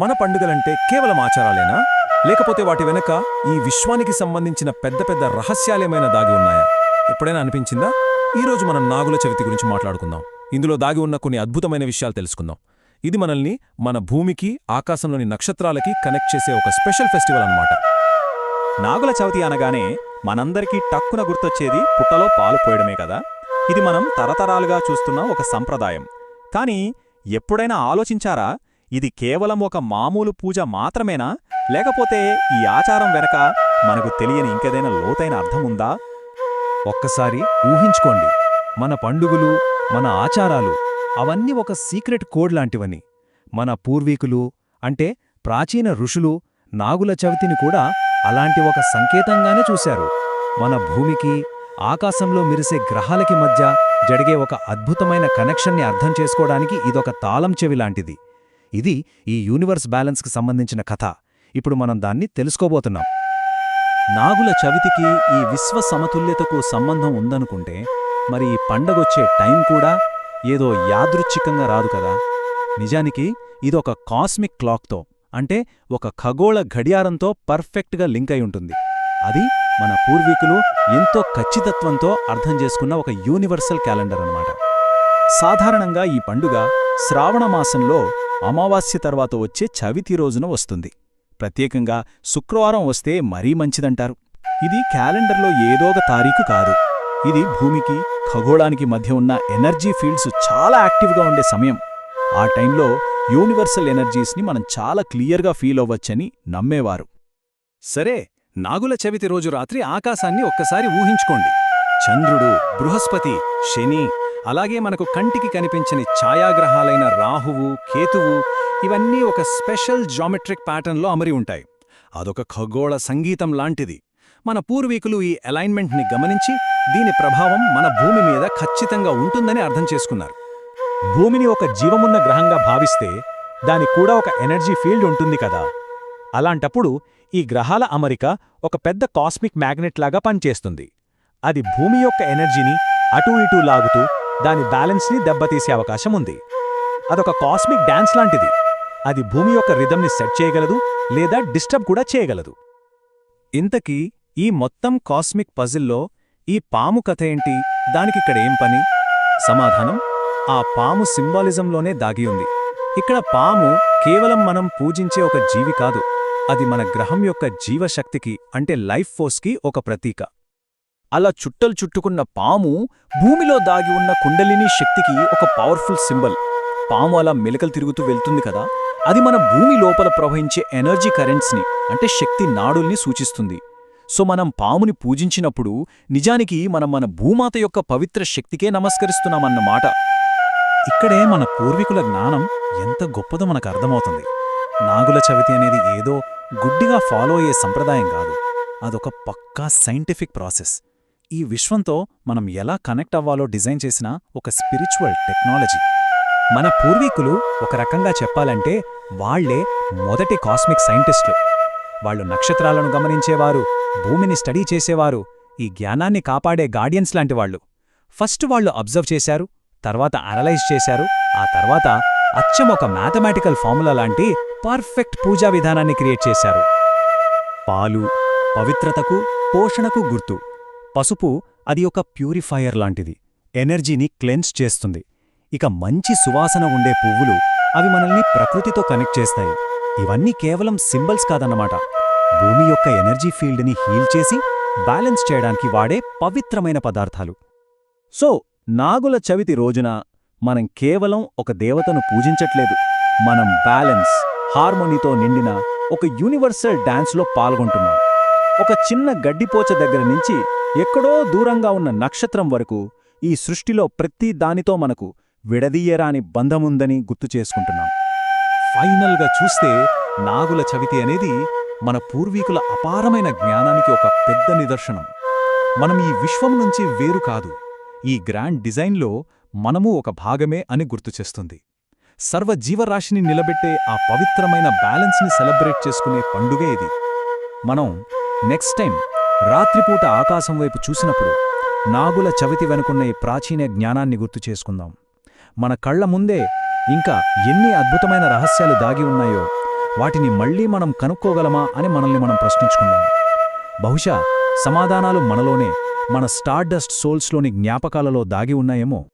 మన పండుగలంటే కేవలం ఆచారాలేనా, లేకపోతే వాటి వెనక ఈ విశ్వానికి సంబంధించిన పెద్ద పెద్ద రహస్యాలేమైనా దాగి ఉన్నాయా? ఎప్పుడైనా అనిపించిందా? ఈరోజు మనం నాగుల చవితి గురించి మాట్లాడుకుందాం. ఇందులో దాగి ఉన్న కొన్ని అద్భుతమైన విషయాలు తెలుసుకుందాం. ఇది మనల్ని మన భూమికి, ఆకాశంలోని నక్షత్రాలకి కనెక్ట్ చేసే ఒక స్పెషల్ ఫెస్టివల్ అన్నమాట. నాగుల చవితి అనగానే మనందరికీ టక్కున గుర్తొచ్చేది పుట్టలో పాలు పోయడమే కదా. ఇది మనం తరతరాలుగా చూస్తున్న ఒక సంప్రదాయం. కానీ ఎప్పుడైనా ఆలోచించారా, ఇది కేవలం ఒక మామూలు పూజ మాత్రమేనా, లేకపోతే ఈ ఆచారం వెనక మనకు తెలియని ఇంకేదైనా లోతైన అర్థముందా? ఒక్కసారి ఊహించుకోండి, మన పండుగలు, మన ఆచారాలు అవన్నీ ఒక సీక్రెట్ కోడ్ లాంటివని. మన పూర్వీకులు అంటే ప్రాచీన ఋషులు నాగుల చవితిని కూడా అలాంటి ఒక సంకేతంగానే చూశారు. మన భూమికి, ఆకాశంలో మెరిసే గ్రహాలకి మధ్య జరిగే ఒక అద్భుతమైన కనెక్షన్ని అర్థం చేసుకోవడానికి ఇదొక తాళం చెవి లాంటిది. ఇది ఈ యూనివర్స్ బ్యాలెన్స్కి సంబంధించిన కథ. ఇప్పుడు మనం దాన్ని తెలుసుకోబోతున్నాం. నాగుల చవితికి ఈ విశ్వ సమతుల్యతకు సంబంధం ఉందనుకుంటే, మరి ఈ పండగొచ్చే టైం కూడా ఏదో యాదృచ్ఛికంగా రాదు కదా. నిజానికి ఇదొక కాస్మిక్ క్లాక్తో, అంటే ఒక ఖగోళ గడియారంతో పర్ఫెక్ట్గా లింక్ అయి ఉంటుంది. అది మన పూర్వీకులు ఎంతో ఖచ్చితత్వంతో అర్థం చేసుకున్న ఒక యూనివర్సల్ క్యాలెండర్ అన్నమాట. సాధారణంగా ఈ పండుగ శ్రావణమాసంలో అమావాస్య తర్వాత వచ్చే చవితి రోజున వస్తుంది. ప్రత్యేకంగా శుక్రవారం వస్తే మరీ మంచిదంటారు. ఇది క్యాలెండర్లో ఏదో ఒక తారీఖు కాదు. ఇది భూమికి, ఖగోళానికి మధ్య ఉన్న ఎనర్జీ ఫీల్డ్స్ చాలా యాక్టివ్గా ఉండే సమయం. ఆ టైంలో యూనివర్సల్ ఎనర్జీస్ని మనం చాలా క్లియర్గా ఫీల్ అవ్వచ్చని నమ్మేవారు. సరే, నాగుల చవితి రోజు రాత్రి ఆకాశాన్ని ఒక్కసారి ఊహించుకోండి. చంద్రుడు, బృహస్పతి, శని, అలాగే మనకు కంటికి కనిపించని ఛాయాగ్రహాలైన రాహువు, కేతువు ఇవన్నీ ఒక స్పెషల్ జామెట్రిక్ ప్యాటర్న్లో అమరి ఉంటాయి. అదొక ఖగోళ సంగీతం లాంటిది. మన పూర్వీకులు ఈ అలైన్మెంట్ని గమనించి దీని ప్రభావం మన భూమి మీద ఖచ్చితంగా ఉంటుందని అర్థం చేసుకున్నారు. భూమిని ఒక జీవమున్న గ్రహంగా భావిస్తే దానికి కూడా ఒక ఎనర్జీ ఫీల్డ్ ఉంటుంది కదా. అలాంటప్పుడు ఈ గ్రహాల అమరిక ఒక పెద్ద కాస్మిక్ మ్యాగ్నెట్ లాగా పనిచేస్తుంది. అది భూమి యొక్క ఎనర్జీని అటూ ఇటూ లాగుతూ దాని బ్యాలెన్స్ని దెబ్బతీసే అవకాశం ఉంది. అదొక కాస్మిక్ డాన్స్ లాంటిది. అది భూమి యొక్క రిథంని సెట్ చేయగలదు, లేదా డిస్టర్బ్ కూడా చేయగలదు. ఇంతకీ ఈ మొత్తం కాస్మిక్ పజిల్లో ఈ పాము కథ ఏంటి? దానికిక్కడ ఏం పని? సమాధానం ఆ పాము సింబాలిజంలోనే దాగి ఉంది. ఇక్కడ పాము కేవలం మనం పూజించే ఒక జీవి కాదు, అది మన గ్రహం యొక్క జీవశక్తికి, అంటే లైఫ్ ఫోర్స్కి ఒక ప్రతీక. అలా చుట్టలు చుట్టుకున్న పాము భూమిలో దాగి ఉన్న కుండలిని శక్తికి ఒక పవర్ఫుల్ సింబల్. పాము అలా మెలకలు తిరుగుతూ వెళ్తుంది కదా, అది మన భూమి లోపల ప్రవహించే ఎనర్జీ కరెంట్స్ని, అంటే శక్తి నాడుల్ని సూచిస్తుంది. సో మనం పాముని పూజించినప్పుడు నిజానికి మనం మన భూమాత యొక్క పవిత్ర శక్తికే నమస్కరిస్తున్నామన్నమాట. ఇక్కడే మన పూర్వీకుల జ్ఞానం ఎంత గొప్పదో మనకు అర్థమవుతుంది. నాగుల చవితి అనేది ఏదో గుడ్డిగా ఫాలో అయ్యే సంప్రదాయం కాదు, అదొక పక్కా సైంటిఫిక్ ప్రాసెస్. ఈ విశ్వంతో మనం ఎలా కనెక్ట్ అవ్వాలో డిజైన్ చేసిన ఒక స్పిరిచువల్ టెక్నాలజీ. మన పూర్వీకులు ఒక రకంగా చెప్పాలంటే వాళ్లే మొదటి కాస్మిక్ సైంటిస్టులు. వాళ్ళు నక్షత్రాలను గమనించేవారు, భూమిని స్టడీ చేసేవారు, ఈ జ్ఞానాన్ని కాపాడే గార్డియన్స్ లాంటివాళ్లు. ఫస్ట్ వాళ్ళు అబ్జర్వ్ చేశారు, తర్వాత అనలైజ్ చేశారు, ఆ తర్వాత అచ్చం ఒక మ్యాథమెటికల్ ఫార్ములా లాంటి పర్ఫెక్ట్ పూజా విధానాన్ని క్రియేట్ చేశారు. పాలు పవిత్రతకు, పోషణకు గుర్తు. పసుపు అది ఒక ప్యూరిఫైయర్ లాంటిది, ఎనర్జీని క్లెన్స్ చేస్తుంది. ఇక మంచి సువాసన ఉండే పువ్వులు, అవి మనల్ని ప్రకృతితో కనెక్ట్ చేస్తాయి. ఇవన్నీ కేవలం సింబల్స్ కాదన్నమాట, భూమి యొక్క ఎనర్జీ ఫీల్డ్ని హీల్ చేసి బ్యాలెన్స్ చేయడానికి వాడే పవిత్రమైన పదార్థాలు. సో నాగుల చవితి రోజున మనం కేవలం ఒక దేవతను పూజించట్లేదు, మనం బ్యాలెన్స్, హార్మోనీతో నిండిన ఒక యూనివర్సల్ డాన్స్లో పాల్గొంటున్నాం. ఒక చిన్న గడ్డిపోచ దగ్గర నుంచి ఎక్కడో దూరంగా ఉన్న నక్షత్రం వరకు ఈ సృష్టిలో ప్రతి దానితో మనకు విడదీయరాని బంధముందని గుర్తు చేసుకుంటున్నాం. ఫైనల్గా చూస్తే నాగుల చవితి అనేది మన పూర్వీకుల అపారమైన జ్ఞానానికి ఒక పెద్ద నిదర్శనం. మనం ఈ విశ్వం నుంచి వేరు కాదు, ఈ గ్రాండ్ డిజైన్లో మనము ఒక భాగమే అని గుర్తుచేస్తుంది. సర్వజీవరాశిని నిలబెట్టే ఆ పవిత్రమైన బ్యాలెన్స్ని సెలబ్రేట్ చేసుకునే పండుగే ఇది. మనం నెక్స్ట్ టైం రాత్రిపూట ఆకాశం వైపు చూసినప్పుడు నాగుల చవితి వెనుకున్న ఈ ప్రాచీన జ్ఞానాన్ని గుర్తు చేసుకుందాం. మన కళ్ల ముందే ఇంకా ఎన్ని అద్భుతమైన రహస్యాలు దాగి ఉన్నాయో వాటిని మళ్ళీ మనం కనుక్కోగలమా అని మనల్ని మనం ప్రశ్నించుకుందాం. బహుశా సమాధానాలు మనలోనే, మన స్టార్డస్ట్ సోల్స్లోని జ్ఞాపకాలలో దాగి ఉన్నాయేమో.